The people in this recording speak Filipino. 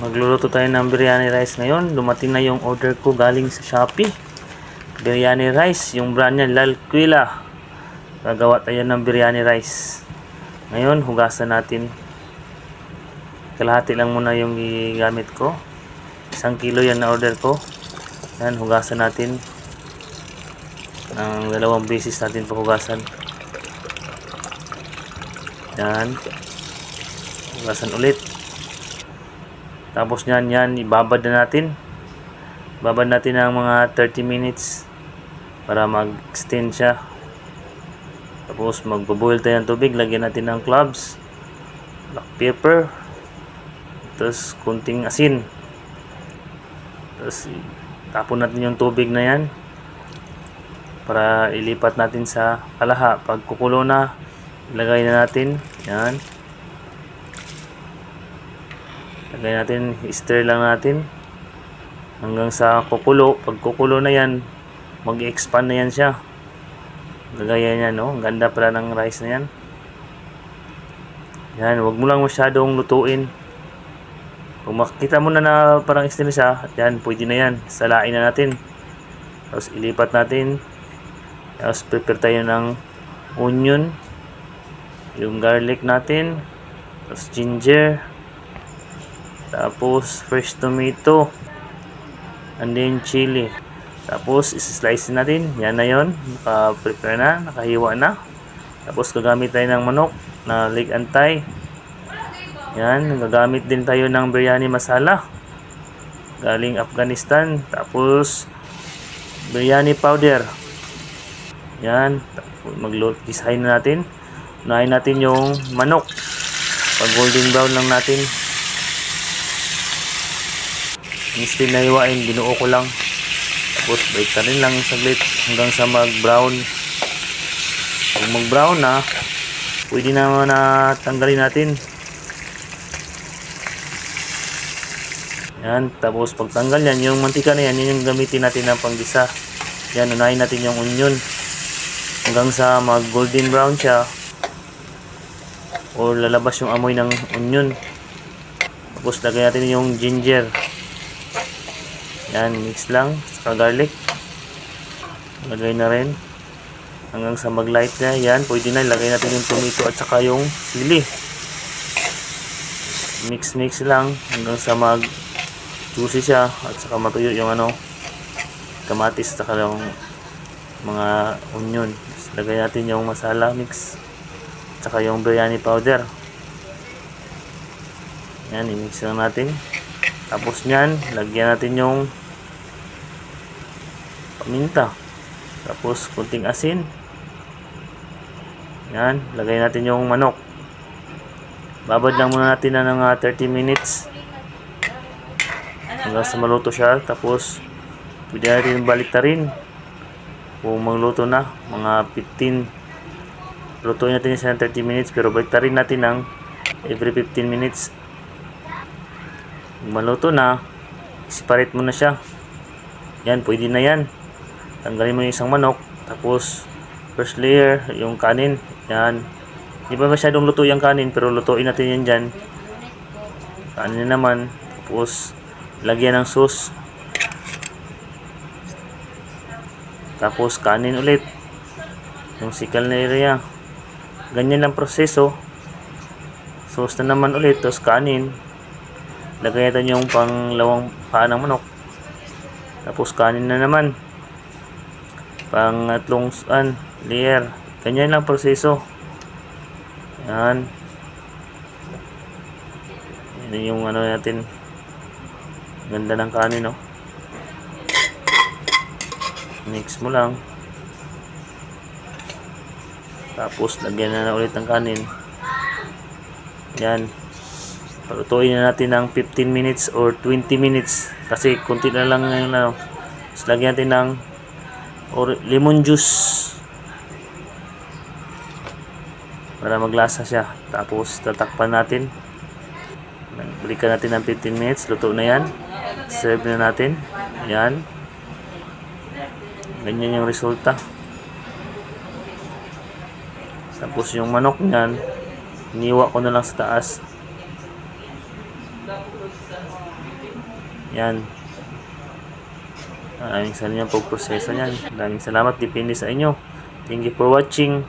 Magluluto tayo ng biryani rice ngayon. Dumating na yung order ko galing sa Shopee. Biryani rice, yung brand niya Lalquila. Gagawa tayo ng biryani rice. Ngayon, hugasan natin. Kalahati lang muna yung gigamit ko. 1 kilo yan na order ko. Yan, hugasan natin. Ang 2 beses natin pahugasan. Yan. Hugasan ulit. Tapos yan, ibabad na natin. Babad natin ng mga 30 minutes para mag-extend siya. Tapos magbo-boil tayo ng tubig. Lagyan natin ng cloves, black pepper, tapos kunting asin. Tapos tapon natin yung tubig na yan para ilipat natin sa kalaha. Pag kukulo na, ilagay na natin. Yan. Lagay natin, stir lang natin hanggang sa kukulo. Pag kukulo na yan, mag-expand na yan siya. Gagaya niya, no? Ang ganda pala ng rice na yan. Yan, huwag mo lang masyadong lutuin. Kung makita mo na parang extend siya, yan, pwede na yan. Salain na natin. Tapos ilipat natin. Tapos prepare tayo ng onion, yung garlic natin, tapos ginger, tapos fresh tomato, and then chili. Tapos isi-slice natin. Yan na yon, naka-prepare na, nakahiwa na. Tapos gagamit tayo ng manok na leg and thigh. Yan, gagamit din tayo ng biryani masala galing Afghanistan. Tapos biryani powder. Yan, mag-gisahin na natin. Unahin natin yung manok. Pag golden brown lang natin. Instead na hiwain, binuo ko lang. Tapos balik ka rin lang saglit hanggang sa mag-brown. Pag mag-brown na, pwede naman na tanggalin natin. Yan, tapos pag tanggal yan, yung mantika na yan, yun yung gamitin natin ng panggisa. Yan, unahin natin yung onion hanggang sa mag-golden brown siya o lalabas yung amoy ng onion. Tapos lagay natin yung ginger. Yan, mix lang. Saka garlic. Lagay na rin. Hanggang sa mag-light na. Yan, pwede na. Lagay natin yung tomato at saka yung chili. Mix lang. Hanggang sa mag-juicy siya. At saka matuyo yung kamatis at saka yung mga onion. Lagay natin yung masala mix. At saka yung biryani powder. Yan, i-mix lang natin. Tapos nyan, lagyan natin yung paminta. Tapos kunting asin. Yan, lagay natin yung manok. Babad lang muna natin na ng 30 minutes hanggang sa maluto siya. Tapos pwede natin baliktarin kung magluto na, mga 15. Lutuin natin siya ng 30 minutes pero baliktarin natin ng every 15 minutes. Maluto na, separate mo na siya. Yan, pwede na yan. Tanggalin mo yung isang manok. Tapos first layer, yung kanin. Yan, hindi pa masyadong luto yung kanin, pero lutuin natin yan dyan. Kanin na naman. Tapos lagyan ng sauce. Tapos kanin ulit, yung sikal na area. Ganyan lang proseso. Sauce na naman ulit, tapos kanin. Lagay natin yung panglawang paa ng manok. Tapos kanin na naman. Pangatlong layer. Ganyan lang proseso. Yan. Yan yung natin. Ganda ng kanin, no? Mix mo lang. Tapos lagyan na ulit ng kanin. Yan. Palutuin na natin ng 15 minutes or 20 minutes kasi konti na lang ngayon na. Tapos lagyan natin ng lemon juice para maglasa siya. Tapos tatakpan natin. Balikan natin ng 15 minutes. Luto na yan. Serve na natin. Yan. Ganyan yung resulta. Tapos yung manok niyan, iniwa ko na lang sa taas. Yan. Maraming sa inyo pagproseso niyan. Maraming salamat. Depende sa inyo. Thank you for watching.